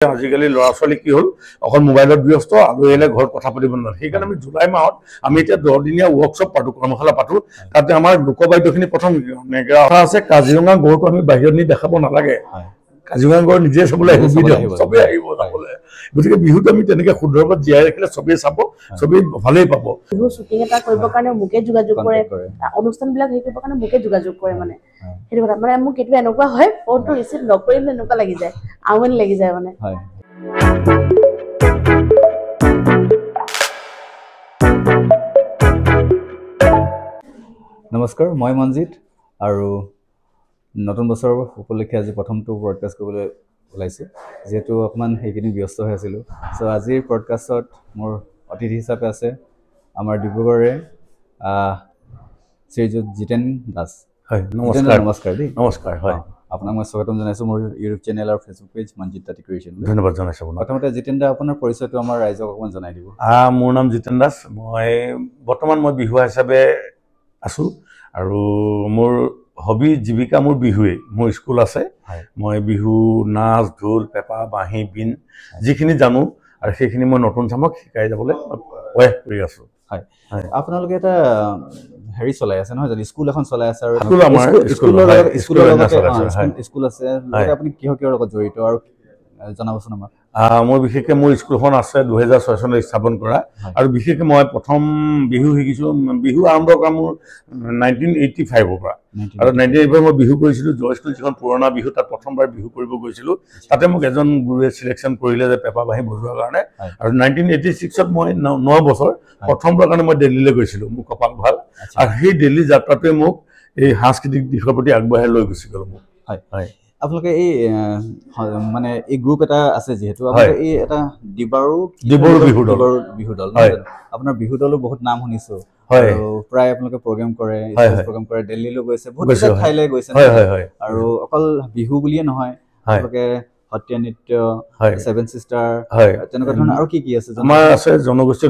আজিকালি ল'ৰা ছোৱালী কি হ'ল অকল মোবাইলত ব্যস্ত আৰু এনে ঘৰত কথা পাতিব নোৱাৰে সেইকাৰণে আমি জুলাই মাহত আমি এতিয়া 10 দিনীয়া ৱৰ্কশ্বপ পাতো কৰ্মশালা পাতো তাতে আমাৰ লোকবাদ্যখিনি প্ৰথম কথা আছে কাজিৰঙা গড়টো আমি বাহিৰত নি দেখাব নালাগে কাজিৰঙা গড় নিজে চাবলৈ আহিব চবেই আহিব চাবলৈ গতিকে বিহুত আমি তেনেকৈ শুদ্ধৰূপত জীয়াই ৰাখিলে চবেই চাব চবেই ভালেই পাব বিহু শ্বুটিং এটা কৰিবৰ কাৰণে মোকে যোগাযোগ কৰে অনুষ্ঠানবিলাক হেৰি কৰিবৰ কাৰণে মোকে যোগাযোগ কৰে মানে সেইটো কথা মানে মোক কেতিয়াবা এনেকুৱা হয় ফোনটো ৰিচিভ নকৰিলে এনেকুৱা লাগি যায় আমনি লাগি যায় মানে নমস্কাৰ মই মনজিত আৰু নতুন বছৰ উপলক্ষে আজি প্ৰথমটো ব্ৰডকাষ্ট কৰিবলৈ ওলাইছোঁ যেহেতু অকণমান সেইখিনি ব্যস্ত হৈ আছিলোঁ চ' আজিৰ ব্ৰডকাষ্টত মোৰ অতিথি হিচাপে আছে আমাৰ ডিব্ৰুগড়ৰে শ্ৰীযুত জিতেন দাস হয় নমস্কাৰ দেই নমস্কাৰ হয় আপোনাক মই স্বাগতম জনাইছোঁ মোৰ ইউটিউব চেনেল আৰু ফেচবুক পেজ মনজিত তাঁতী ক্ৰিয়েশ্যন ধন্যবাদ জনাইছোঁ প্ৰথমতে জিতেন দা আপোনাৰ পৰিচয়টো আমাৰ ৰাইজক অকণমান জনাই দিব মোৰ নাম জিতেন দাস বৰ্তমান মই বিহুৱা হিচাপে আছোঁ আৰু মোৰ হবি জীৱিকা মোৰ বিহুৱেই মোৰ স্কুল আছে মই বিহু নাচ ঢোল পেঁপা বাঁহী বিন যিখিনি জানো আৰু সেইখিনি মই নতুন চামক শিকাই যাবলৈ প্ৰয়াস কৰি আছোঁ হয় আপোনালোকে এটা হেৰি চলাই আছে নহয় জানো স্কুল এখন চলাই আছে আৰু স্কুল আছে আপুনি কিহৰ লগত জড়িত আৰু জনাবচোন আমাক মই বিশেষকৈ মোৰ স্কুলখন আছে 2006 চনত স্থাপন কৰা আৰু বিশেষকৈ মই প্ৰথম বিহু শিকিছোঁ বিহু আৰম্ভ কৰা মোৰ 1985 পৰা আৰু 1985 মই বিহু কৰিছিলোঁ জয় স্কুল যিখন পুৰণা বিহু তাত প্ৰথমবাৰ বিহু কৰিব গৈছিলোঁ তাতে মোক এজন গুৰুৱে চিলেকশ্যন কৰিলে যে পেঁপা বাঁহী বজোৱাৰ কাৰণে আৰু 1986ত মই 9 বছৰ প্ৰথমবাৰৰ কাৰণে মই দিল্লীলৈ গৈছিলোঁ মোৰ কপাল ভাল আৰু সেই দিল্লী যাত্ৰাটোৱে মোক এই সাংস্কৃতিক দিশৰ প্ৰতি আগবঢ়াই লৈ গুচি গ'ল মোক হয় আপোনালোকে এই মানে এই গ্ৰুপ এটা আছে যিহেতু এই এটা দিবাৰু বিহু দল আপোনাৰ বিহু দলো বহুত নাম শুনিছো আৰু প্ৰায় আপোনালোকে প্ৰগ্ৰাম কৰে দিল্লীলৈ গৈছে বহুত ঠাইলৈ গৈছে আৰু অকল বিহু বুলিয়ে নহয় আপোনালোকে সত্ৰীয়া নৃত্য ছেভেন চিষ্টাৰ তেনেকুৱা ধৰণৰ আৰু কি আছে আমাৰ আছে জনগোষ্ঠীয়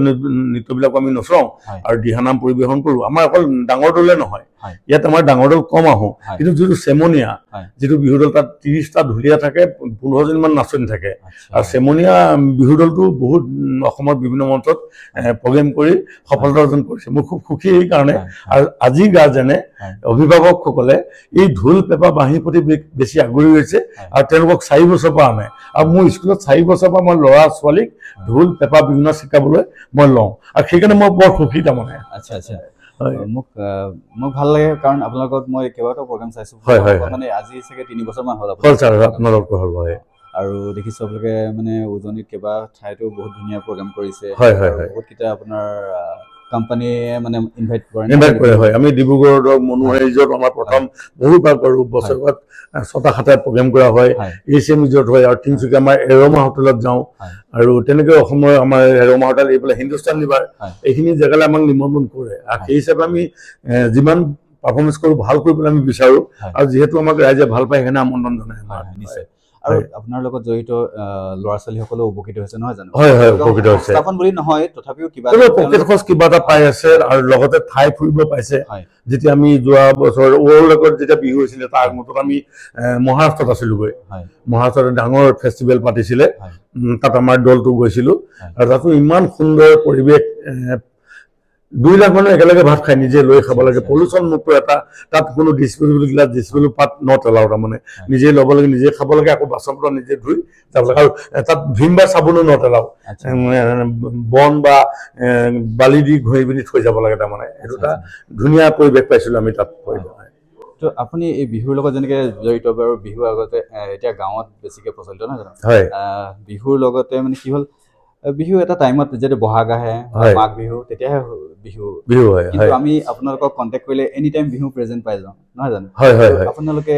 নৃত্যবিলাক আমি নচাওঁ আৰু দিহানাম পৰিৱেশন কৰোঁ আমাৰ অকল ডাঙৰ দলে নহয় ইয়াত আমাৰ ডাঙৰ দল কম আহোঁ কিন্তু যিটো চেমনীয়া যিটো বিহু দল তাত 30টা ঢুলীয়া থাকে 15জনমান নাচনি থাকে আৰু চেমনীয়া বিহু দলটো বহুত অসমৰ বিভিন্ন মঞ্চত প্ৰগ্ৰেম কৰি সফলতা অৰ্জন কৰিছে মই খুব সুখী এইকাৰণে আৰু আজি গাৰ্জেনে অভিভাৱকসকলে এই ঢোল পেঁপা বাঁহীৰ প্ৰতি বেছি আগ্ৰহী হৈছে আৰু তেওঁলোকক 4 বছৰ পৰা আনে আৰু মোৰ স্কুলত 4 বছৰ পৰা মই ল'ৰা ছোৱালীক ঢোল পেঁপা বিভিন্ন শিকাবলৈ মই লওঁ আৰু সেইকাৰণে মই বৰ সুখী তাৰমানে আচ্ছা মোক ভাল লাগে কাৰণ আপোনালোকৰ মই কেইবাটাও প্ৰগ্ৰাম চাইছোঁ মানে আজি চাগে 3 বছৰমান হ'ল আপোনালোকৰ হ'ল আৰু দেখিছোঁ আপোনালোকে মানে উজনিত কেইবা ঠাইতো বহুত ধুনীয়া প্ৰগ্ৰাম কৰিছে বহুতকেইটা আপোনাৰ কোম্পানীয়ে মানে ইনভাইট কৰে হয় আমি ডিব্ৰুগড়ৰ মনোহাৰীজত আমাৰ প্ৰথম বহুবাৰ কৰোঁ বছৰত 6টা-7টা প্ৰগ্ৰেম কৰা হয় এছিএম ৰিজৰ্ট হয় আৰু তিনিচুকীয়া আমাৰ এৰমা হোটেলত যাওঁ আৰু তেনেকৈ অসমৰ আমাৰ এৰমা হোটেল এইফালে হিন্দুস্তান লিভাৰ এইখিনি জেগালৈ আমাক নিমন্ত্ৰণ কৰে আৰু সেই হিচাপে আমি যিমান পাৰফৰ্মেঞ্চ কৰোঁ ভাল কৰিবলৈ আমি বিচাৰোঁ আৰু যিহেতু আমাক ৰাইজে ভাল পায় সেইকাৰণে আমন্ত্ৰণ জনায় নিশ্চয় আৰু আপোনাৰ লগত জড়িত ল'ৰা ছোৱালীসকলেও উপকৃত হৈছে নহয় জানো হয় উপকৃত হৈছে স্থাপন বুলি নহয় তথাপিও কিবা এটা পাই আছে আৰু লগতে ঠাই ফুৰিব পাইছে যেতিয়া আমি যোৱা বছৰ ৱৰ্ল্ডত যেতিয়া বিহু হৈছিলে তাৰ আগমতত আমি মহাৰাষ্ট্ৰত আছিলোগৈ মহাৰাষ্ট্ৰত ডাঙৰ ফেষ্টিভেল পাতিছিলে তাত আমাৰ দলটো গৈছিলোঁ আৰু তাতো ইমান সুন্দৰ পৰিৱেশ 2 লাখ মানুহ একেলগে ভাত খাই নিজে লৈ খাব লাগে পলিউশ্যন মুক্ত এটা তাত কোনো ডিছপ'জেবল গিলাছ ডিছপ'জেবল পাত নট এলাও তাৰমানে নিজে ল'ব লাগে নিজে খাব লাগে আকৌ বাচন বৰ্তন নিজে ধুই যাব লাগে আৰু তাত ভীম বা চাবোনো নট এলাও বন বা বালি দি ঘঁহি পিনি থৈ যাব লাগে তাৰমানে সেইটো এটা ধুনীয়া পৰিৱেশ পাইছিলোঁ আমি তাত তো আপুনি এই বিহুৰ লগত যেনেকৈ জড়িত বাৰু বিহু আগতে এতিয়া গাঁৱত বেছিকৈ প্ৰচলিত নহয় জানো বিহুৰ লগতে মানে কি হ'ল বিহু এটা টাইমত যেতিয়া বহাগ আহে মাঘ বিহু তেতিয়াহে বিহু হয় কিন্তু আমি আপোনালোকক কণ্টেক্ট কৰিলে এনি টাইম বিহু প্ৰেজেণ্ট পাই যাওঁ নহয় জানো আপোনালোকে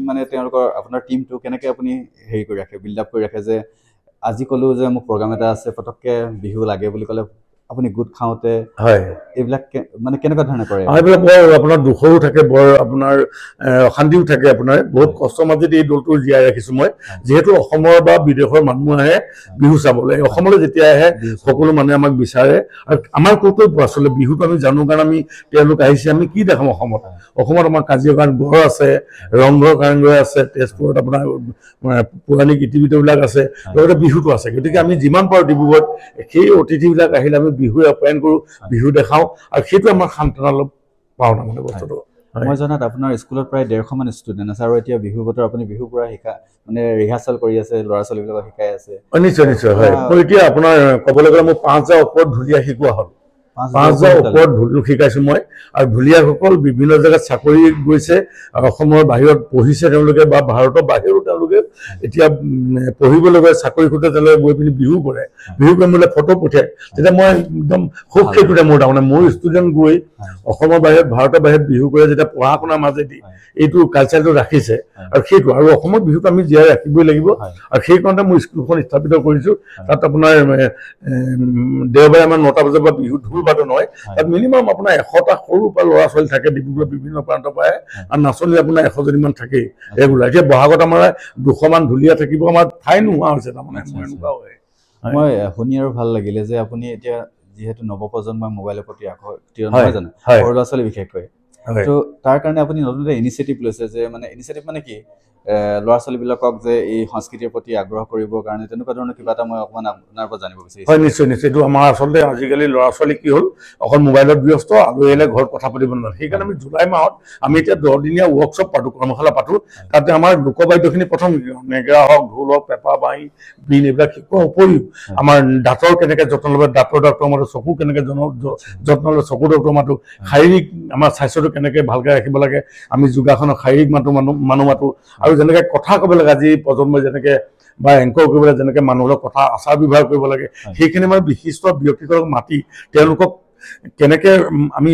মানে তেওঁলোকৰ আপোনাৰ টীমটো কেনেকৈ আপুনি হেৰি কৰি ৰাখে বিল্ড আপ কৰি ৰাখে যে আজি ক'লো যে মোক প্ৰগ্ৰাম এটা আছে পটককৈ বিহু লাগে বুলি ক'লে আপুনি গোট খাওঁতে হয় এইবিলাক মানে কেনেকুৱা ধৰণে কৰে এইবিলাক বৰ আপোনাৰ দুখৰো থাকে বৰ আপোনাৰ অশান্তিও থাকে আপোনাৰ বহুত কষ্টৰ মাজেদি এই দলটো জীয়াই ৰাখিছোঁ মই যিহেতু অসমৰ বা বিদেশৰ মানুহ আহে বিহু চাবলৈ অসমলৈ যেতিয়া আহে সকলো মানুহে আমাক বিচাৰে আৰু আমাৰ কৰ্তব্য আচলতে বিহুটো আমি জানো কাৰণ আমি তেওঁলোক আহিছে আমি কি দেখাম অসমত আমাৰ কাজিৰঙাত গড় আছে ৰংঘৰ কাৰেংঘৰ আছে তেজপুৰত আপোনাৰ পৌৰাণিক ইতিবৃত্তবিলাক আছে লগতে বিহুটো আছে গতিকে আমি যিমান পাৰোঁ ডিব্ৰুগড়ত সেই অতিথিবিলাক আহিলে আমি বিহু আপ্যায়ন কৰোঁ বিহু দেখাওঁ আৰু সেইটো আমাৰ সান্তনা অলপ পাওঁ তাৰমানে বস্তুটো মই জনাত আপোনাৰ স্কুলত প্ৰায় 150 মান ষ্টুডেণ্ট আছে আৰু এতিয়া বিহু বতৰ আপুনি বিহু পুৰা শিকা মানে ৰিহাৰ্চেল কৰি আছে ল'ৰা ছোৱালীবিলাকক শিকাই আছে নিশ্চয় নিশ্চয় হয় মই এতিয়া আপোনাৰ ক'বলৈ গ'লে মোৰ 5000 ওপৰত ঢুলীয়া শিকোৱা হ'ল 5000 ওপৰত ঢোল শিকাইছোঁ মই আৰু ঢুলীয়াসকল বিভিন্ন জেগাত চাকৰি গৈছে আৰু অসমৰ বাহিৰত পঢ়িছে তেওঁলোকে বা ভাৰতৰ বাহিৰো তেওঁলোকে এতিয়া পঢ়িবলৈ গৈ চাকৰি সূত্ৰে তেওঁলোকে গৈ পিনি বিহু কৰে বিহু কৰিম বোলে ফটো পঠিয়াই তেতিয়া মই একদম সুখ সেইটোতে মোৰ তাৰমানে মোৰ ষ্টুডেণ্ট গৈ অসমৰ বাহিৰত ভাৰতৰ বাহিৰত বিহু কৰে যেতিয়া পঢ়া শুনাৰ মাজেদি এইটো কালচাৰটো ৰাখিছে আৰু সেইটো আৰু অসমৰ বিহুটো আমি জীয়াই ৰাখিবই লাগিব আৰু সেইকাৰণে মই স্কুলখন স্থাপিত কৰিছোঁ তাত আপোনাৰ দেওবাৰে আমাৰ 9টা বজাৰ পৰা বিহু ঢোল বাদন হয় তাত মিনিমাম আপোনাৰ 100টা সৰু পৰা ল'ৰা ছোৱালী থাকে ডিব্ৰুগড়ৰ বিভিন্ন প্ৰান্তৰ পৰা আৰু নাচনী আপোনাৰ 100 জনীমান থাকেই ৰেগুলাৰ এতিয়া বহাগত আমাৰ 200 মান ঢুলীয়া থাকিব আমাৰ ঠাই নোহোৱা হৈছে তাৰমানে এনেকুৱা হয় মই শুনি আৰু ভাল লাগিলে যে আপুনি এতিয়া যিহেতু নৱপ্ৰজন্মৰ মোবাইলৰ প্ৰতি আকৰ্ষিত নহয় জানো সৰু ল'ৰা ছোৱালী বিশেষকৈ তো তাৰ কাৰণে আপুনি নতুন এটা ইনিচিয়েটিভ লৈছে যে মানে ইনিচিয়েটিভ মানে কি ল'ৰা ছোৱালীবিলাকক যে এই সংস্কৃতিৰ প্ৰতি আগ্ৰহ কৰিবৰ কাৰণে তেনেকুৱা ধৰণৰ কিবা এটা মই অকণমান আপোনাৰ পৰা জানিব বিচাৰিছোঁ হয় নিশ্চয় নিশ্চয় এইটো আমাৰ আচলতে আজিকালি ল'ৰা ছোৱালী কি হ'ল অকল মোবাইলত ব্যস্ত আলহী আহিলে ঘৰত কথা পাতিব নোৱাৰে সেইকাৰণে আমি জুলাই মাহত আমি এতিয়া 10 দিনীয়া ৱৰ্কশ্বপ পাতোঁ কৰ্মশালা পাতোঁ তাতে আমাৰ লোকবাদ্যখিনি প্ৰথম নেগেৰা হওক ঢোল হওক পেঁপা বাঁহী বিন এইবিলাক শিকোৱাৰ উপৰিও আমাৰ দাঁতৰ কেনেকৈ যত্ন ল'ব দাঁতৰ ডক্টৰ মাতোঁ চকু কেনেকৈ যত্ন ল'ব চকু ডক্টৰ মাতোঁ শাৰীৰিক আমাৰ স্বাস্থ্যটো কেনেকৈ ভালকৈ ৰাখিব লাগে আমি যোগাসনৰ শাৰীৰিক মানুহ মাতোঁ আৰু যেনেকৈ কথা ক'ব লাগে আজি প্ৰজন্মই যেনেকৈ বা এংকৰ কৰিব লাগে যেনেকৈ মানুহৰ কথা আচাৰ ব্যৱহাৰ কৰিব লাগে সেইখিনি মানে বিশিষ্ট ব্যক্তিসকলক মাতি তেওঁলোকক কেনেকৈ আমি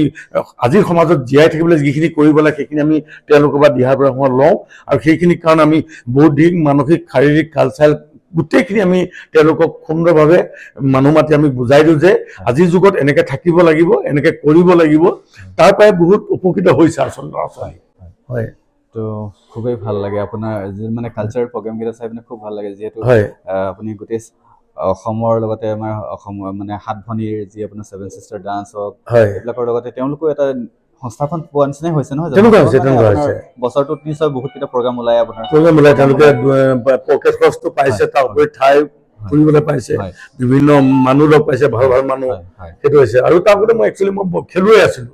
আজিৰ সমাজত জীয়াই থাকিবলৈ যিখিনি কৰিব লাগে সেইখিনি আমি তেওঁলোকৰ পৰা দিহাৰ পৰামৰ্শ লওঁ আৰু সেইখিনি কাৰণ আমি বৌদ্ধিক মানসিক শাৰীৰিক কালচাৰেল গোটেইখিনি আমি তেওঁলোকক সুন্দৰভাৱে মানুহ মাতি আমি বুজাই দিওঁ যে আজিৰ যুগত এনেকৈ থাকিব লাগিব এনেকৈ কৰিব লাগিব তাৰ পৰাই বহুত উপকৃত হৈছে আচলতে ল'ৰা ছোৱালী হয় তো খুবেই ভাল লাগে আপোনাৰ মানে কালচাৰেল প্ৰগ্ৰেমকেইটা চাই পিনে খুব ভাল লাগে যিহেতু আপুনি গোটেই অসমৰ লগতে আমাৰ অসমৰ মানে 7 ভনীৰ যি আপোনাৰ 7 চিষ্টাৰ ডান্স হওক এইবিলাকৰ লগতে তেওঁলোকো এটা সংস্থাপন পোৱা নিচিনাই হৈছে নহয় তেনেকুৱা হৈছে বছৰটোত নিশ্চয় বহুত কেইটা প্ৰগ্ৰাম ওলাই আপোনাৰ তেওঁলোকে পকেট খৰচটো পাইছে তাৰ উপৰি ঠাই ফুৰিবলৈ পাইছে বিভিন্ন মানুহ লগ পাইছে ভাল ভাল মানুহ সেইটো হৈছে আৰু তাৰপৰা মই একচুৱেলি মই খেলুৱৈ আছিলোঁ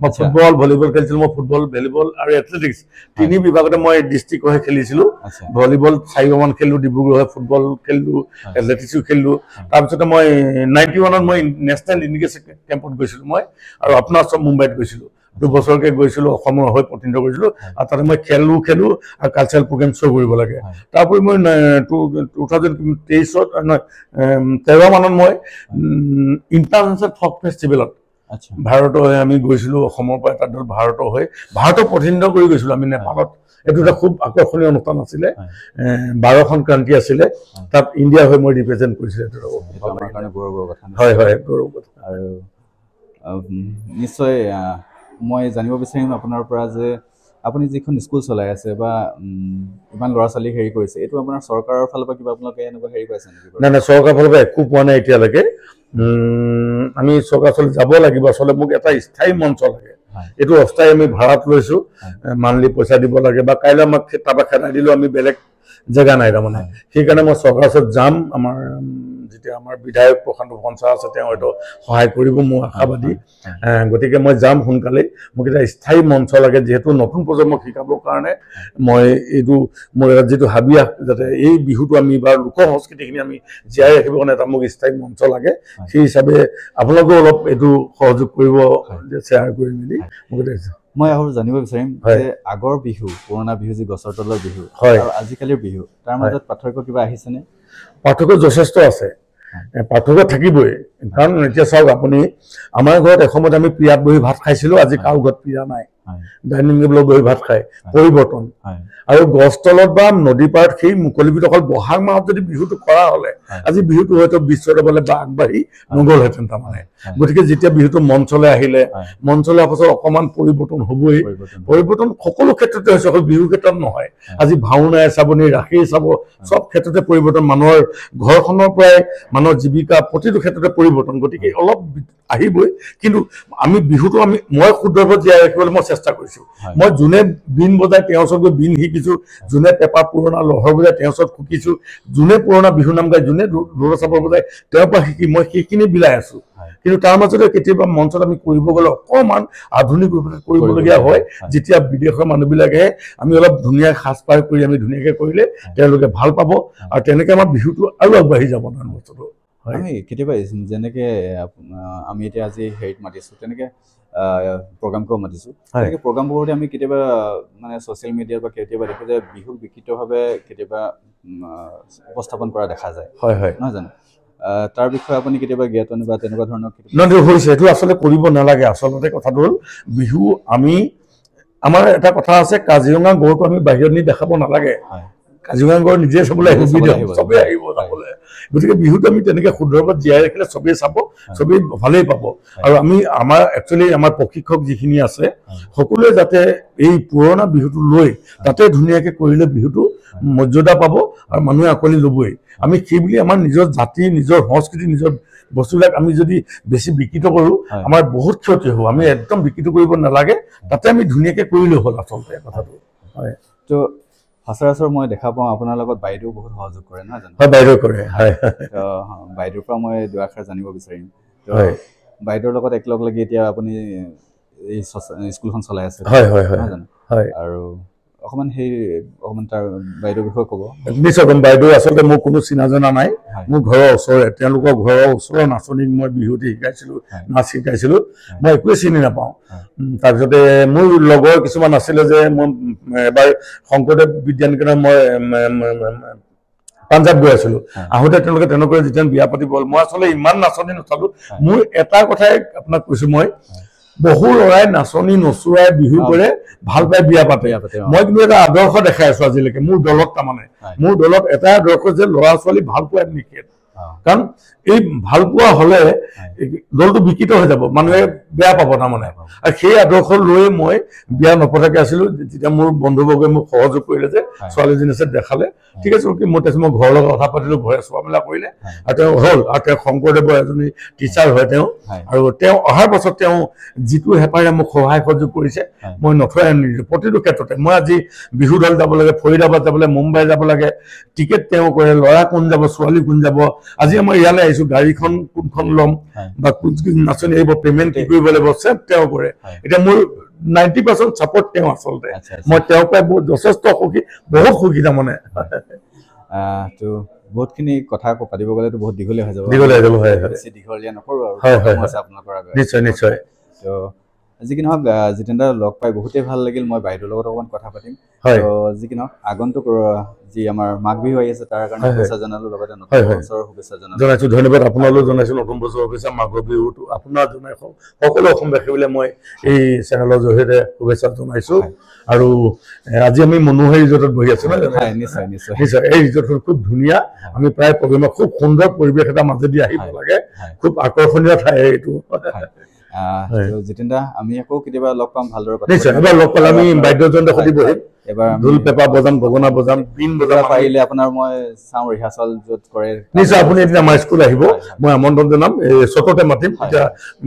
মই ফুটবল ভলীবল খেলিছিলোঁ মই ফুটবল ভলীবল আৰু এথলেটিক্স 3 বিভাগতে মই ডিষ্ট্ৰিক্ট হৈ খেলিছিলোঁ ভলীবল 4 মান খেলিলোঁ ডিব্ৰুগড় হৈ ফুটবল খেলিলোঁ এথলেটিক্সো খেলিলোঁ তাৰপিছতে মই 91ত মই নেশ্যনেল ইণ্ডিগেশ্যন কেম্পত গৈছিলোঁ মই আৰু আপোনাৰ চব মুম্বাইত গৈছিলোঁ 2 বছৰকে গৈছিলোঁ অসমৰ হৈ প্ৰতিনিধিত্ব কৰিছিলোঁ আৰু তাতে মই খেলোঁ আৰু কালচাৰেল প্ৰগ্ৰেম শ্ব' কৰিব লাগে তাৰপৰি মই 2023ত নহয় 13 মানত মই ইণ্টাৰনেশ্যনেল ফক ফেষ্টিভেলত ভাৰতৰ হৈ আমি গৈছিলোঁ অসমৰ পৰা এটা দল ভাৰতৰ হৈ ভাৰতক প্ৰতিনিধিত্ব কৰি গৈছিলোঁ আমি নেপালত এইটো এটা খুব আকৰ্ষণীয় অনুষ্ঠান আছিলে 12খন কাণ্ট্ৰি আছিলে তাত ইণ্ডিয়া হৈ মই ৰিপ্ৰেজেণ্ট কৰিছিলোঁ হয় হয় গৌৰৱ কথা আৰু নিশ্চয় মই জানিব বিচাৰিম আপোনাৰ পৰা যে আপুনি যিখন স্কুল চলাই আছে বা ইমান ল'ৰা ছোৱালী হেৰি কৰিছে এইটো আপোনাৰ চৰকাৰৰ ফালৰ পৰা কিবা আপোনালোকে এনেকুৱা হেৰি কৰিছে নেকি নাই চৰকাৰৰ ফালৰ পৰা একো পোৱা নাই এতিয়ালৈকে আমি চৰকাৰৰ ওচৰলৈ যাব লাগিব আচলতে মোক এটা স্থায়ী মঞ্চ লাগে এইটো অস্থায়ী আমি ভাড়াত লৈছোঁ মান্থলি পইচা দিব লাগে বা কাইলৈ আমাক তাৰপৰা খেদাই দিলেও আমি বেলেগ জেগা নাই তাৰমানে সেইকাৰণে মই চৰকাৰৰ ওচৰত যাম আমাৰ যেতিয়া আমাৰ বিধায়ক প্ৰশান্ত পঞ্চা আছে তেওঁ হয়তো সহায় কৰিব মোৰ আশাবাদী গতিকে মই যাম সোনকালেই মোক এটা স্থায়ী মঞ্চ লাগে যিহেতু নতুন প্ৰজন্মক শিকাবৰ কাৰণে মই এইটো মোৰ এটা যিটো হাবিয়াস যাতে এই বিহুটো আমি বা লোক সংস্কৃতিখিনি আমি জীয়াই ৰাখিবৰ কাৰণে এটা মোক স্থায়ী মঞ্চ লাগে সেই হিচাপে আপোনালোকেও অলপ এইটো সহযোগ কৰিব শ্বেয়াৰ কৰি মেলি মোক মই আৰু জানিব বিচাৰিম যে আগৰ বিহু পুৰণা বিহু যি গছৰ তলৰ বিহু আৰু আজিকালিৰ বিহু তাৰ মাজত পাৰ্থক্য কিবা আহিছেনে পাৰ্থক্য যথেষ্ট আছে পাৰ্থক্য থাকিবই কাৰণ এতিয়া চাওক আপুনি আমাৰ ঘৰত এসময়ত আমি পিৰাত বহি ভাত খাইছিলোঁ আজি কাৰো ঘৰত পিৰা নাই ডাইনিং টেবুলত বহি ভাত খায় পৰিৱৰ্তন আৰু গছ তলত বা নদী পাৰত সেই মুকলি বিহুত অকল বহাগ মাহত যদি বিহুটো কৰা হ'লে আজি বিহুটো হয়তো বিশ্বদৰবাৰলৈ বা আগবাঢ়ি নগ'লহেঁতেন তাৰমানে গতিকে যেতিয়া বিহুটো মঞ্চলৈ আহিলে মঞ্চলৈ অহাৰ পাছত অকণমান পৰিৱৰ্তন হ'বই পৰিৱৰ্তন সকলো ক্ষেত্ৰতে হৈছে অকল বিহুৰ ক্ষেত্ৰত নহয় আজি ভাওনাই চাবনি ৰাসেই চাব চব ক্ষেত্ৰতে পৰিৱৰ্তন মানুহৰ ঘৰখনৰ পৰাই মানুহৰ জীৱিকা প্ৰতিটো ক্ষেত্ৰতে পৰিৱৰ্তন গতিকে অলপ আহিবই কিন্তু আমি বিহুটো মই শুদ্ধভাৱে জীয়াই ৰাখিবলৈ মই চেষ্টা কৰিছোঁ মই যোনে বিন বজাই তেওঁৰ ওচৰত গৈ বিন শিকিছোঁ যোনে পেপাৰ পুৰণা লহৰ বজাই তেওঁৰ ওচৰত শিকিছোঁ যোনে পুৰণা বিহু নাম গায় যোনে ঢোল চাপৰ বজাই তেওঁৰ পৰা শিকি মই সেইখিনি বিলাই আছোঁ কিন্তু তাৰ মাজতে কেতিয়াবা মঞ্চত আমি কৰিব গ'লে অকণমান আধুনিক ৰূপত কৰিবলগীয়া হয় যেতিয়া বিদেশৰ মানুহবিলাকে আমি অলপ ধুনীয়া সাজপাৰ কৰি আমি ধুনীয়াকৈ কৰিলে তেওঁলোকে ভাল পাব আৰু তেনেকৈ আমাৰ বিহুটো আৰু আগবাঢ়ি যাব তাৰ বস্তুটো আমি কেতিয়াবা যেনেকৈ আমি এতিয়া আজি হেৰিত মাতিছোঁ তেনেকৈ প্ৰগ্ৰামকো মাতিছোঁ তেনেকৈ প্ৰগ্ৰামবোৰতে আমি কেতিয়াবা মানে ছ'চিয়েল মিডিয়াৰ বা কেতিয়াবা দেখোঁ যে বিহুক বিকৃতভাৱে কেতিয়াবা উপস্থাপন কৰা দেখা যায় নহয় জানো তাৰ বিষয়ে আপুনি কেতিয়াবা জ্ঞাতন বা তেনেকুৱা ধৰণৰ হৈছে এইটো আচলতে কৰিব নালাগে আচলতে কথাটো হ'ল বিহু আমাৰ এটা কথা আছে কাজিৰঙা গড়টো আমি বাহিৰত নি দেখাব নালাগে কাজিৰঙা গড় নিজে চাবলৈ আহিব চবেই আহিব চাবলৈ গতিকে বিহুটো আমি তেনেকৈ শুদ্ধভাৱে জীয়াই ৰাখিলে চবেই চাব চবেই ভালেই পাব আৰু আমাৰ একচুৱেলি আমাৰ প্ৰশিক্ষক যিখিনি আছে সকলোৱে যাতে এই পুৰণা বিহুটো লৈ তাতে ধুনীয়াকৈ কৰিলে বিহুটো মৰ্যাদা পাব আৰু মানুহে আঁকোৱালি ল'বই আমি সেইবুলি আমাৰ নিজৰ জাতি নিজৰ সংস্কৃতি নিজৰ বস্তুবিলাক আমি যদি বেছি বিকৃত কৰোঁ আমাৰ বহুত ক্ষতি হ'ব আমি একদম বিকৃত কৰিব নালাগে তাতে আমি ধুনীয়াকৈ কৰিলেও হ'ল আচলতে কথাটো হয় তো সচৰাচৰ মই দেখা পাওঁ আপোনাৰ লগত বাইদেউ বহুত সহযোগ কৰে নহয় জানো বাইদেউ কৰে বাইদেউৰ পৰা মই দুআষাৰ জানিব বিচাৰিম বাইদেউৰ লগত একেলগ লাগি এতিয়া আপুনি এই স্কুলখন চলাই আছে নহয় জানো আৰু অকণমান তাৰ বাইদেউৰ বিষয়ে ক'ব নিশ্চয় ক'ম বাইদেউ আচলতে মোৰ কোনো চিনা জনা নাই মোৰ ঘৰৰ ওচৰৰে তেওঁলোকৰ ঘৰৰ ওচৰৰ নাচনীক মই বিহুতে শিকাইছিলোঁ নাচ শিকাইছিলোঁ মই একোৱে চিনি নাপাওঁ তাৰপিছতে মোৰ লগৰ কিছুমান আছিলে যে মই এবাৰ শংকৰদেৱ বিদ্যানিকেতনত মই পাঞ্জাৱ গৈ আছিলোঁ আহোঁতে তেওঁলোকে তেনেকৈ যেতিয়া বিয়া পাতিব হ'ল মই আচলতে ইমান নাচনী নচালোঁ মোৰ এটা কথাই আপোনাক কৈছোঁ মই বহু ল'ৰাই নাচনী নচুৱাই বিহু কৰে ভাল পাই বিয়া পাতে মই কিন্তু এটা আদৰ্শ দেখাই আছোঁ আজিলৈকে মোৰ দলত তাৰমানে মোৰ দলত এটাই আদৰ্শ যে ল'ৰা ছোৱালী ভাল পোৱাই নিষেধ কাৰণ এই ভাল পোৱা হ'লে দলটো বিকৃত হৈ যাব মানুহে বেয়া পাব তাৰমানে আৰু সেই আদৰ্শ লৈ মই বিয়া নপতাকৈ আছিলোঁ তেতিয়া মোৰ বন্ধুবৰ্গই মোক সহযোগ কৰিলে যে ছোৱালীজনী আছে দেখালে ঠিক আছে মই তাৰপিছত মই ঘৰৰ লগত কথা পাতিলোঁ ঘৰে চোৱা মেলা কৰিলে আৰু তেওঁ হ'ল আৰু তেওঁ শংকৰদেৱৰ এজনী টিচাৰ হয় তেওঁ আৰু তেওঁ অহাৰ পাছত তেওঁ যিটো হেঁপাহেৰে মোক সহায় সহযোগ কৰিছে মই নথৈ আনিলোঁ প্ৰতিটো ক্ষেত্ৰতে মই আজি বিহু দল যাব লাগে ফৰিদাবাদ যাব লাগে মুম্বাই যাব লাগে টিকেট তেওঁ কৰে ল'ৰা কোন যাব ছোৱালী কোন যাব আজি আমাৰ ইয়ালৈ আহিছোঁ গাড়ীখন কোনখন ল'ম বা কোন নাচনী আহিব পে'মেণ্ট কি কৰিব লাগিব চব তেওঁ কৰে এতিয়া মোৰ 90% ছাপৰ্ট তেওঁ আচলতে মই তেওঁৰ পৰাই বহুত যথেষ্ট সুখী বহুত সুখী তাৰমানে তো বহুতখিনি কথা পাতিব গ'লেতো বহুত দীঘলীয়া হৈ যাব বেছি দীঘলীয়া নকৰোঁ আৰু আপোনালোকৰ নিশ্চয় নিশ্চয় তো যি কি নহওক জিতেন্দ্ৰ লগ পাই বহুতেই ভাল লাগিল মই বাইদেউৰ লগত অকণমান কথা পাতিম তো যি কি নহওক আগন্তুক যি আমাৰ মাঘ বিহু আহি আছে তাৰ কাৰণে শুভেচ্ছা জনালোঁ লগতে নতুন বছৰৰ শুভেচ্ছা জনাইছোঁ ধন্যবাদ আপোনালৈও জনাইছোঁ নতুন বছৰৰ শুভেচ্ছা মাঘৰ বিহুটো আপোনাৰ জনাই সকলো অসমবাসীলৈ মই এই চেনেলৰ জৰিয়তে শুভেচ্ছা জনাইছোঁ আৰু আজি আমি মনোহৰ ৰিজৰ্টত বহি আছোঁ নহয় নিশ্চয় নিশ্চয় নিশ্চয় এই ৰিজৰ্টখন খুব ধুনীয়া আমি প্ৰায় প্ৰগ্ৰেমত খুব সুন্দৰ পৰিৱেশ এটা মাজেদি আহিব লাগে খুব আকৰ্ষণীয় ঠাই এইটো জিতেন্দ্ৰ আমি আকৌ কেতিয়াবা লগ পাম ভালদৰে নিশ্চয় এবাৰ লগ পালে আমি বাদ্যযন্ত্ৰৰ সৈতে বহিম এবাৰ ঢোল পেঁপা বজাম গগনা বজাম বিন বজাম পাৰিলে আপোনাৰ মই চাওঁ ৰিহাৰ্চেল য'ত কৰে নিশ্চয় আপুনি এদিন আমাৰ স্কুল আহিব মই আমন্ত্ৰণ জনাম চততে মাতিম তেতিয়া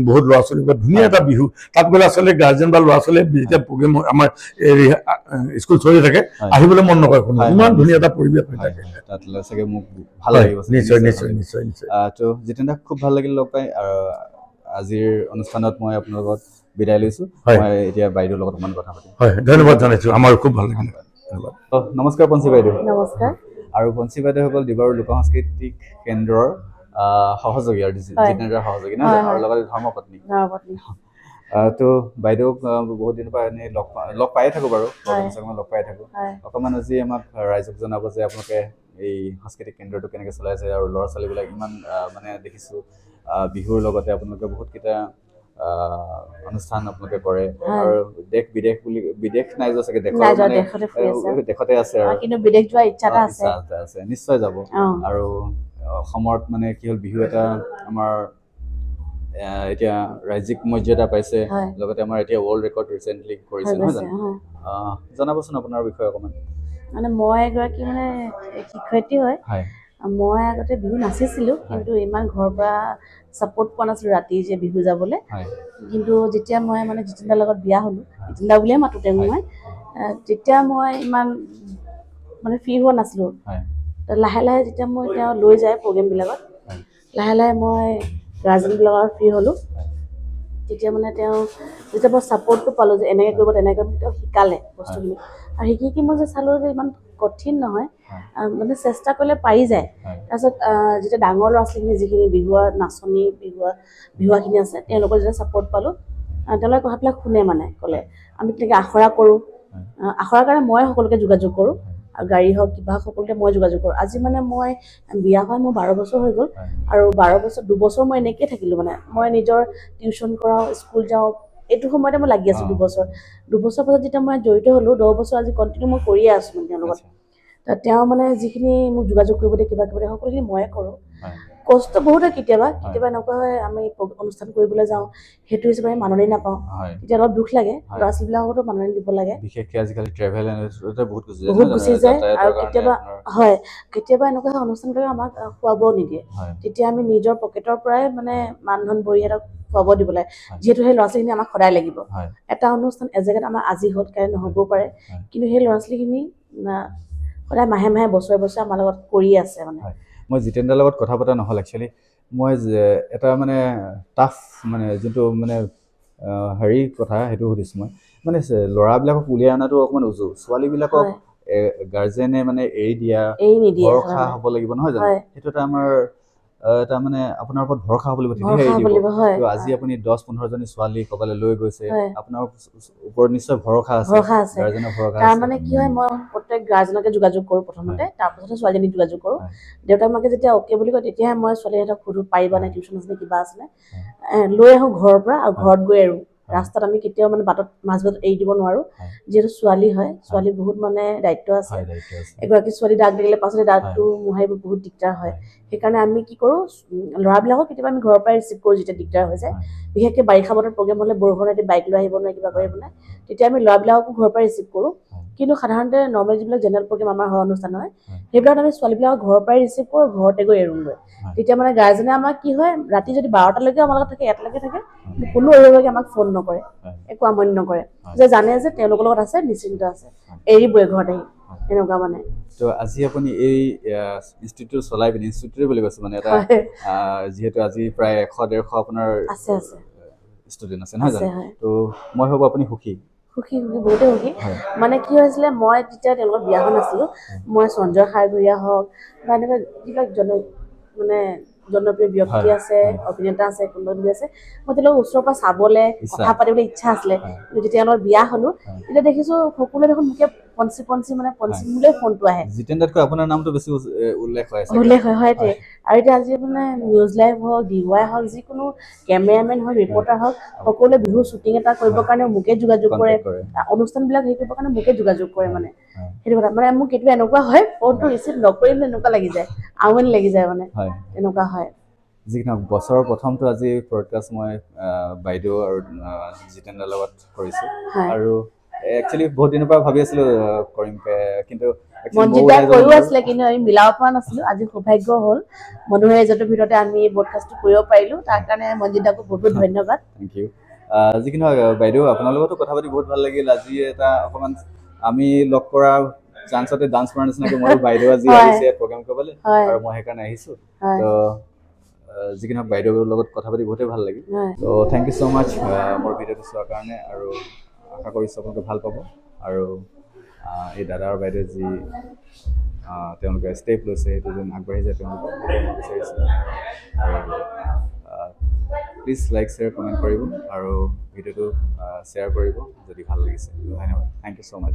বহুত ল'ৰা ছোৱালী ধুনীয়া এটা বিহু তাত গ'লে আচলতে গাৰ্জেন বা ল'ৰা ছোৱালীয়ে যেতিয়া প্ৰগ্ৰেম আমাৰ স্কুল চলি থাকে আহিবলৈ মন নকৰে কোনো ইমান ধুনীয়া এটা পৰিৱেশ হৈ থাকে তাত চাগে মোক ভাল লাগিব নিশ্চয় নিশ্চয় নিশ্চয় নিশ্চয় তো জিতেন্দ্ৰ খুব ভাল লাগিল লগ পাই আৰু আজিৰ অনুষ্ঠানত মই আপোনাৰ লগত বিদায় লৈছোঁ মই এতিয়া বাইদেউৰ লগত অকণমান কথা পাতিম হয় ধন্যবাদ জনাইছোঁ আমাৰ খুব ভাল লাগিল ধন্যবাদ নমস্কাৰ পঞ্চী বাইদেউ নমস্কাৰ আৰু পঞ্চী বাইদেউসকল ডিব্ৰুগড় লোক সাংস্কৃতিক কেন্দ্ৰৰ সহযোগী আৰু জিতেন্দ্ৰৰ সহযোগী নহয় আৰু লগতে ধৰ্মপত্নী তো বাইদেউক বহুত দিনৰ পৰা এনেই লগ পায়ে থাকোঁ বাৰু লগ পায়ে থাকোঁ অকণমান আজি আমাক ৰাইজক জনাব যে আপোনালোকে এই সাংস্কৃতিক কেন্দ্ৰটো কেনেকৈ চলাইছে আৰু ল'ৰা ছোৱালীবিলাক ইমান মানে দেখিছোঁ বিহুৰ লগতে আপোনালোকে বহুতকেইটা অনুষ্ঠান আপোনালোকে কৰে আৰু দেশ বিদেশ নাই যোৱা চাগে দেশতে আছে আৰু কিন্তু বিদেশ যোৱা ইচ্ছা এটা আছে নিশ্চয় যাব আৰু অসমত মানে কি হ'ল বিহু এটা আমাৰ এতিয়া ৰাজ্যিক মৰ্যাদা পাইছে লগতে আমাৰ এতিয়া ৱৰ্ল্ড ৰেকৰ্ড ৰিচেণ্টলি কৰিছে নহয় জানো জনাবচোন আপোনাৰ বিষয়ে অকণমান মানে মই এগৰাকী মানে শিক্ষয়িত্ৰী হয় মই আগতে বিহু নাচিছিলোঁ কিন্তু ইমান ঘৰৰ পৰা ছাপোৰ্ট পোৱা নাছিলোঁ ৰাতি যে বিহু যাবলৈ কিন্তু যেতিয়া মই মানে জিতেন দাৰ লগত বিয়া হ'লোঁ জিতেন দা বুলিয়ে মাতোঁ তেওঁক মই তেতিয়া মই ইমান মানে ফ্ৰী হোৱা নাছিলোঁ লাহে লাহে যেতিয়া মই তেওঁ লৈ যায় প্ৰগ্ৰেমবিলাকত লাহে লাহে মই গাৰ্জেনবিলাকৰ ফ্ৰী হ'লোঁ তেতিয়া মানে তেওঁ যেতিয়া মই ছাপোৰ্টটো পালোঁ যে এনেকৈ কৰিব তেনেকৈ তেওঁ শিকালে বস্তুখিনি আৰু শিকি মই যে চালোঁ যে ইমান কঠিন নহয় মানে চেষ্টা কৰিলে পাৰি যায় তাৰপিছত যেতিয়া ডাঙৰ ল'ৰা ছোৱালীখিনি যিখিনি বিহুৱা নাচনী বিহুৱাখিনি আছে তেওঁলোকৰ যেতিয়া ছাপোৰ্ট পালোঁ তেওঁলোকে কথাবিলাক শুনে মানে ক'লে আমি তেনেকৈ আখৰা কৰোঁ আখৰাৰ কাৰণে মই সকলোকে যোগাযোগ কৰোঁ আৰু গাড়ী হওক কিবা সকলোকে মই যোগাযোগ কৰোঁ আজি মানে মই বিয়া হয় মোৰ 12 বছৰ হৈ গ'ল আৰু 12 বছৰ 2 বছৰ মই এনেকৈয়ে থাকিলোঁ মানে মই নিজৰ টিউশ্যন কৰাওঁ স্কুল যাওঁ এইটো সময়তে মই লাগি আছোঁ 2 বছৰ পাছত যেতিয়া মই জড়িত হ'লোঁ 10 বছৰ আজি কণ্টিনিউ মই কৰিয়ে আছোঁ মানে তেওঁৰ লগত তেওঁ মানে যিখিনি মোক যোগাযোগ কৰিব দিয়ে কিবা কিবা সকলোখিনি ময়ে কৰোঁ কষ্ট বহুত হয় কেতিয়াবা এনেকুৱা হয় আমি অনুষ্ঠান কৰিবলৈ যাওঁ সেইটো হিচাপে আমি মাননি নাপাওঁ তেতিয়া অলপ দুখ লাগে ল'ৰা ছোৱালীবিলাকতো মাননি দিব লাগে বিশেষকৈ আজিকালি ট্ৰেভেল এজেঞ্চিতে বহুত গুচি যায় আৰু কেতিয়াবা এনেকুৱা হয় অনুষ্ঠানবিলাক আমাক খোৱাব নিদিয়ে তেতিয়া আমি নিজৰ পকেটৰ পৰাই মানে মানধন বৰিহঁতক খুৱাব দিব লাগে যিহেতু সেই ল'ৰা ছোৱালীখিনি আমাক সদায় লাগিব এটা অনুষ্ঠান এজেগাত আমাৰ আজি হ'ল কাইলৈ নহ'বও পাৰে কিন্তু সেই ল'ৰা ছোৱালীখিনি সদায় মাহে মাহে বছৰে বছৰে আমাৰ লগত কৰি আছে মানে মই জিতেন দাৰ লগত কথা পতা নহ'ল একচুৱেলি মই এটা মানে টাফ মানে যোনটো মানে হেৰি কথা সেইটো সুধিছোঁ মই মানে ল'ৰাবিলাকক উলিয়াই অনাটো অকণমান উজু ছোৱালীবিলাকক গাৰ্জেনে মানে এৰি দিয়া ভৰসা হ'ব লাগিব নহয় জানো সেইটো এটা আমাৰ এটা মানে আপোনাৰ ওপৰত ভৰসা হ'ব লাগিব তেতিয়াহে আজি আপুনি 10-15 জনী ছোৱালী ক'ৰবালৈ লৈ গৈছে আপোনাৰ ওপৰত নিশ্চয় ভৰসা আছে গাৰ্জেনৰ ভৰসা তাৰ মানে কি হয় মই প্ৰত্যেক গাৰ্জেনকে যোগাযোগ কৰোঁ প্ৰথমতে তাৰপিছতে ছোৱালীজনীক যোগাযোগ কৰোঁ দেউতাক মাকে যেতিয়া অ'কে বুলি কয় তেতিয়াহে মই ছোৱালীহঁতক সুধোঁ পাৰিবা নে টিউশ্যন আছিলে কিবা আছিলে লৈ আহোঁ ঘৰৰ পৰা আৰু ঘৰত গৈ এৰোঁ ৰাস্তাত আমি কেতিয়াও মানে মাছ বাটত এৰি দিব নোৱাৰোঁ যিহেতু ছোৱালী হয় ছোৱালী বহুত মানে দায়িত্ব আছে এগৰাকী ছোৱালী দাগ দিলে পাছতে দাগটো মোহাৰিব বহুত দিগদাৰ হয় সেইকাৰণে আমি কি কৰোঁ ল'ৰাবিলাকক কেতিয়াবা আমি ঘৰৰ পৰাই ৰিচিভ কৰোঁ যেতিয়া দিগদাৰ হৈ যায় বিশেষকৈ বাৰিষা বতৰত প্ৰগ্ৰেম হ'লে বৰষুণে বাইক লৈ আহিব নোৱাৰে কিবা কৰিব নোৱাৰে তেতিয়া আমি ল'ৰাবিলাককো ঘৰৰ পৰাই ৰিচিভ কৰোঁ কিন্তু সাধাৰণতে নৰ্মেল যিবিলাক জেনেৰেল প্ৰগ্ৰেম আমাৰ হয় অনুষ্ঠান হয় সেইবিলাক আমি ছোৱালীবিলাকক ঘৰৰ পৰাই ৰিচিভ কৰোঁ ঘৰতে গৈ এৰোঁগৈ তেতিয়া মানে গাৰ্জেনে আমাক কি হয় ৰাতি যদি 12টালৈকে আমাৰ লগত থাকে 1টালৈকে থাকে কোনো অভিভাৱকে আমাক ফোন নকৰে একো আমনি নকৰে যে জানে যে তেওঁলোকৰ লগত আছে নিশ্চিন্ত আছে এৰিবই ঘৰত আহি এনেকুৱা মানে তো আজি আপুনি এই ইনষ্টিটিউট চলাই পিনে ইনষ্টিটিউট বুলি কৈছে মানে এটা যিহেতু আজি প্ৰায় 100-150 আপোনাৰ আছে ষ্টুডেণ্ট আছে নহয় জানো তো মই ভাবোঁ আপুনি সুখী বহুতে সুখী মানে কি হৈছিলে মই যেতিয়া তেওঁলোকৰ বিয়াখন আছিলোঁ মই সঞ্জয় সাৰগুৰীয়া হওক বা এনেকুৱা যিবিলাক মানে জনপ্ৰিয় ব্যক্তি আছে অভিনেতা আছে কুণ্ডলী আছে মই তেওঁলোকক ওচৰৰ পৰা চাবলৈ কথা পাতিবলৈ ইচ্ছা আছিলে কিন্তু যেতিয়া আমাৰ বিয়া হ'লোঁ তেতিয়া দেখিছোঁ সকলোৱে দেখোন মোকে পঞ্চি মোলৈ ফোনটো আহে জিতেন দাতকৈ আপোনাৰ নামটো বেছি উল্লেখ হয় আৰু এতিয়া আজি মানে নিউজ লাইভ হওক DY হওক যিকোনো কেমেৰামেন হওক ৰিপৰ্টাৰ হওক সকলোৱে বিহু শ্বুটিং এটা কৰিবৰ কাৰণে মোকে যোগাযোগ কৰে অনুষ্ঠানবিলাক হেৰি কৰিবৰ কাৰণে মোকে যোগাযোগ কৰে মানে সেইটো কথা মানে মোক কেতিয়াবা এনেকুৱা হয় ফোনটো ৰিচিভ নকৰিলে এনেকুৱা লাগি যায় আমনি লাগি যায় মানে এনেকুৱা হয় যি কি নহওক বছৰৰ প্ৰথমটো আজি পডকাষ্ট মই বাইদেউ আৰু জিতেন দাৰ লগত কৰিছোঁ আৰু একচুৱেলি বহুত দিনৰ পৰা ভাবি আছিলোঁ কৰিম কিন্তু মনজিৎ দাই কৈও আছিলে কিন্তু আমি মিলাব পৰা নাছিলোঁ আজি সৌভাগ্য হ'ল মনোহৰ এজেন্টৰ ভিতৰতে আমি পডকাষ্টটো কৰিব পাৰিলোঁ তাৰ কাৰণে মনজিৎ দাকো বহুত ধন্যবাদ থেংক ইউ যি কি নহওক বাইদেউ আপোনাৰ লগতো কথা পাতি বহুত ভাল লাগিল আজি এটা অকণমান আমি লগ কৰা চান্সতে ডান্স কৰাৰ নিচিনাকৈ মই বাইদেউ আজি আহিছে প্ৰগ্ৰাম কৰিবলৈ আৰু মই সেইকাৰণে আহিছোঁ তো যি কি নহওক বাইদেউৰ লগত কথা পাতি বহুতেই ভাল লাগিল তো থেংক ইউ ছ' মাছ মোৰ ভিডিঅ'টো চোৱাৰ কাৰণে আৰু আশা কৰিছোঁ আপোনালোকে ভাল পাব আৰু এই দাদা আৰু বাইদেউ যি তেওঁলোকে ষ্টেপ লৈছে সেইটো যেন আগবাঢ়ি যায় তেওঁলোকে বিচাৰিছোঁ আৰু প্লিজ লাইক শ্বেয়াৰ কমেণ্ট কৰিব আৰু ভিডিঅ'টো শ্বেয়াৰ কৰিব যদি ভাল লাগিছে ধন্যবাদ থেংক ইউ ছ' মাছ